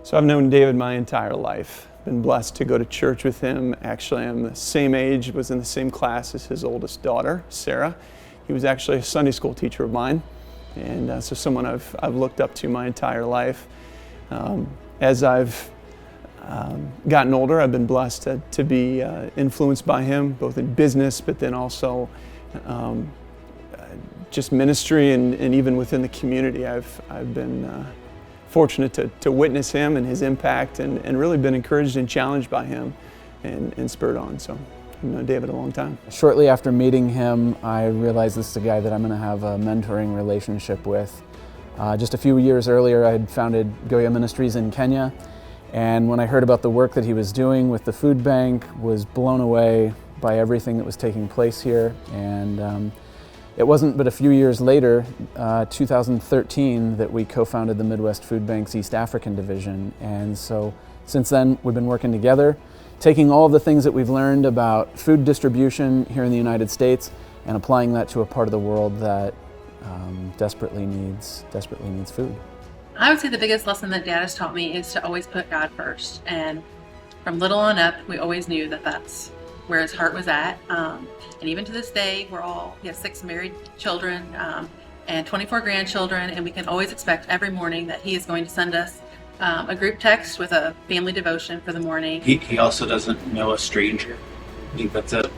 So I've known David my entire life. Been blessed to go to church with him. Actually, I'm the same age, was in the same class as his oldest daughter, Sarah. He was actually a Sunday school teacher of mine, and so someone I've looked up to my entire life. As I've gotten older, I've been blessed to be influenced by him, both in business, but then also just ministry and even within the community. I've been fortunate to witness him and his impact and really been encouraged and challenged by him and spurred on. So I've known David a long time. Shortly after meeting him, I realized this is a guy that I'm going to have a mentoring relationship with. Just a few years earlier, I had founded Gala Ministries in Kenya, and when I heard about the work that he was doing with the food bank, was blown away by everything that was taking place here. And it wasn't but a few years later, 2013, that we co-founded the Midwest Food Bank's East African division. And so since then, we've been working together, taking all of the things that we've learned about food distribution here in the United States and applying that to a part of the world that desperately needs food. I would say the biggest lesson that Dad has taught me is to always put God first. And from little on up, we always knew that that's where his heart was at. And even to this day, he has 6 married children and 24 grandchildren, and we can always expect every morning that he is going to send us a group text with a family devotion for the morning. He also doesn't know a stranger. I think that's a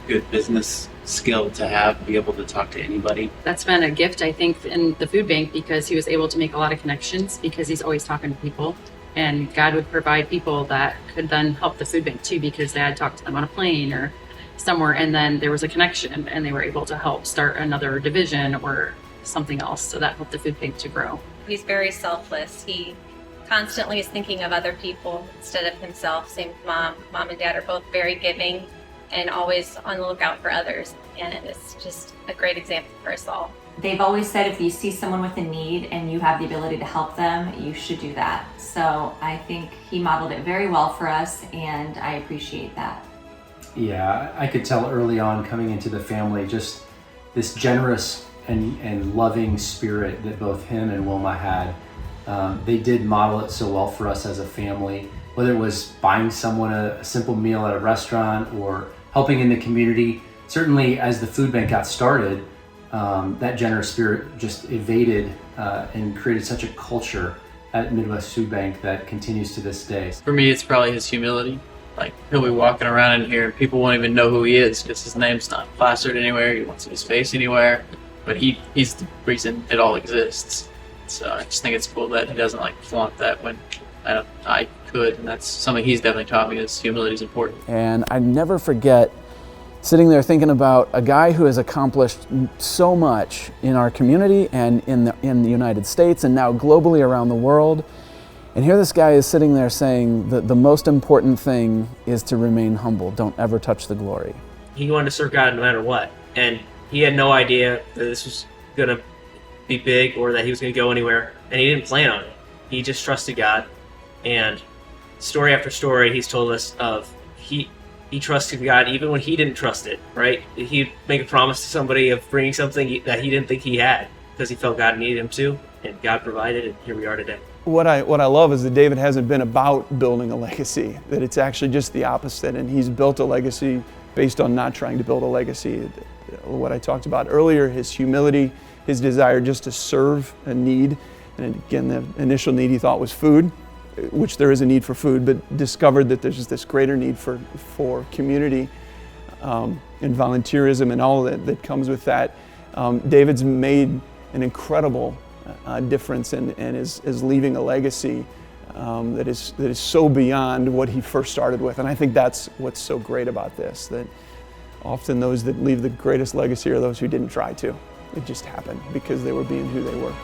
good business skill to have, be able to talk to anybody. That's been a gift, I think, in the food bank, because he was able to make a lot of connections because he's always talking to people. And God would provide people that could then help the food bank too, because Dad talked to them on a plane or somewhere, and then there was a connection and they were able to help start another division or something else. So that helped the food bank to grow. He's very selfless. He constantly is thinking of other people instead of himself. Same with Mom. Mom and Dad are both very giving and always on the lookout for others. And it's just a great example for us all. They've always said if you see someone with a need and you have the ability to help them, you should do that. So I think he modeled it very well for us, and I appreciate that. Yeah, I could tell early on coming into the family, just this generous and loving spirit that both him and Wilma had. They did model it so well for us as a family, whether it was buying someone a simple meal at a restaurant or helping in the community. Certainly as the food bank got started, that generous spirit just evaded and created such a culture at Midwest Food Bank that continues to this day. For me, it's probably his humility. Like, he'll be walking around in here and people won't even know who he is because his name's not plastered anywhere, he won't see his face anywhere, but he's the reason it all exists. So I just think it's cool that he doesn't like flaunt that when I could, and that's something he's definitely taught me, is humility is important. And I never forget sitting there thinking about a guy who has accomplished so much in our community and in the United States and now globally around the world. And here this guy is sitting there saying that the most important thing is to remain humble. Don't ever touch the glory. He wanted to serve God no matter what. And he had no idea that this was going to be big or that he was going to go anywhere. And he didn't plan on it. He just trusted God. And story after story he's told us of he trusted God even when he didn't trust it, right? He'd make a promise to somebody of bringing something that he didn't think he had because he felt God needed him to, and God provided, and here we are today. What I love is that David hasn't been about building a legacy, that it's actually just the opposite, and he's built a legacy based on not trying to build a legacy. What I talked about earlier, his humility, his desire just to serve a need, and again, the initial need he thought was food, which there is a need for food, but discovered that there's just this greater need for community and volunteerism and all that comes with that. David's made an incredible difference and is leaving a legacy that is so beyond what he first started with. And I think that's what's so great about this, that often those that leave the greatest legacy are those who didn't try to. It just happened because they were being who they were.